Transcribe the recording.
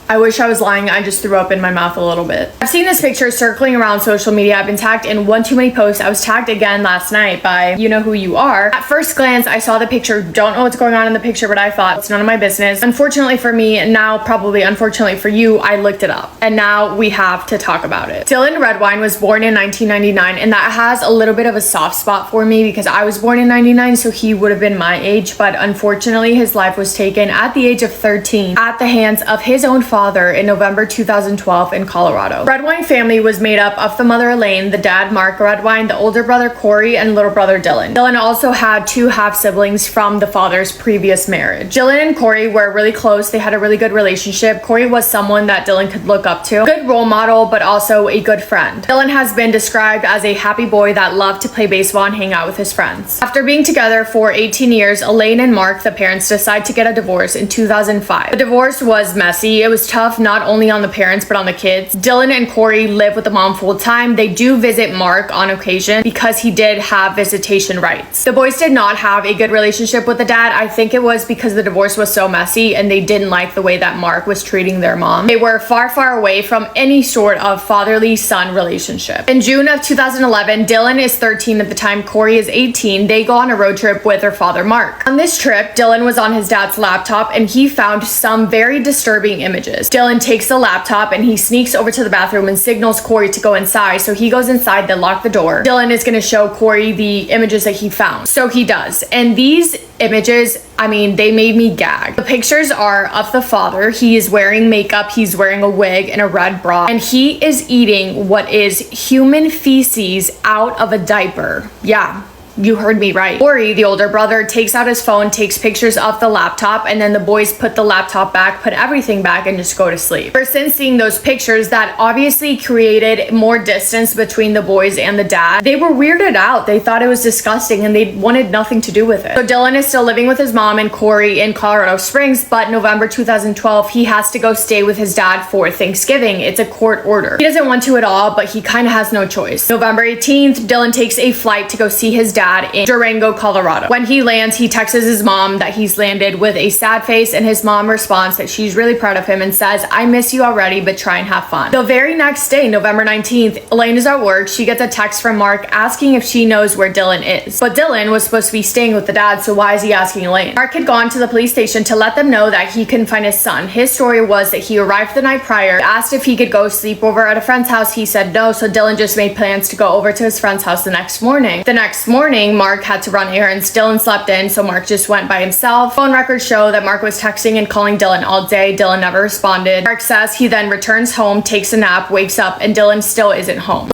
I wish I was lying. I just threw up in my mouth a little bit. I've seen this picture circling around social media. I've been tagged in one too many posts. I was tagged again last night by you know who you are. At first glance, I saw the picture. Don't know what's going on in the picture, but I thought it's none of my business. Unfortunately for me, and now probably unfortunately for you, I looked it up. And now we have to talk about it. Dylan Redwine was born in 1999, and that has a little bit of a soft spot for me because I was born in 99, so he would have been my age. But unfortunately, his life was taken at the age of 13 at the hands of his own father in November 2012 in Colorado. Redwine family was made up of the mother Elaine, the dad Mark Redwine, the older brother Corey, and little brother Dylan. Dylan also had two half siblings from the father's previous marriage. Dylan and Corey were really close. They had a really good relationship. Corey was someone that Dylan could look up to. Good role model, but also a good friend. Dylan has been described as a happy boy that loved to play baseball and hang out with his friends. After being together for 18 years, Elaine and Mark, the parents, decide to get a divorce in 2005. The divorce was messy. It was tough not only on the parents but on the kids. Dylan and Corey live with the mom full time. They do visit Mark on occasion because he did have visitation rights. The boys did not have a good relationship with the dad. I think it was because the divorce was so messy and they didn't like the way that Mark was treating their mom. They were far, far away from any sort of fatherly son relationship. In June of 2011, Dylan is 13 at the time, Corey is 18. They go on a road trip with their father Mark. On this trip, Dylan was on his dad's laptop and he found some very disturbing images. Dylan takes the laptop and he sneaks over to the bathroom and signals Corey to go inside. So he goes inside, they lock the door. Dylan is going to show Corey the images that he found. So he does. And these images, I mean, they made me gag. The pictures are of the father. He is wearing makeup, he's wearing a wig and a red bra, and he is eating what is human feces out of a diaper. Yeah. You heard me right. Corey, the older brother, takes out his phone, takes pictures of the laptop, and then the boys put the laptop back, put everything back, and just go to sleep. Ever since seeing those pictures, that obviously created more distance between the boys and the dad. They were weirded out. They thought it was disgusting, and they wanted nothing to do with it. So Dylan is still living with his mom and Corey in Colorado Springs, but November 2012, he has to go stay with his dad for Thanksgiving. It's a court order. He doesn't want to at all, but he kind of has no choice. November 18th, Dylan takes a flight to go see his dad in Durango, Colorado. When he lands, he texts his mom that he's landed with a sad face, and his mom responds that she's really proud of him and says, "I miss you already, but try and have fun." The very next day, November 19th, Elaine is at work. She gets a text from Mark asking if she knows where Dylan is. But Dylan was supposed to be staying with the dad, so why is he asking Elaine? Mark had gone to the police station to let them know that he couldn't find his son. His story was that he arrived the night prior, asked if he could go sleep over at a friend's house. He said no, so Dylan just made plans to go over to his friend's house the next morning. The next morning, Mark had to run errands. Dylan slept in, so Mark just went by himself. Phone records show that Mark was texting and calling Dylan all day. Dylan never responded. Mark says he then returns home, takes a nap, wakes up, and Dylan still isn't home.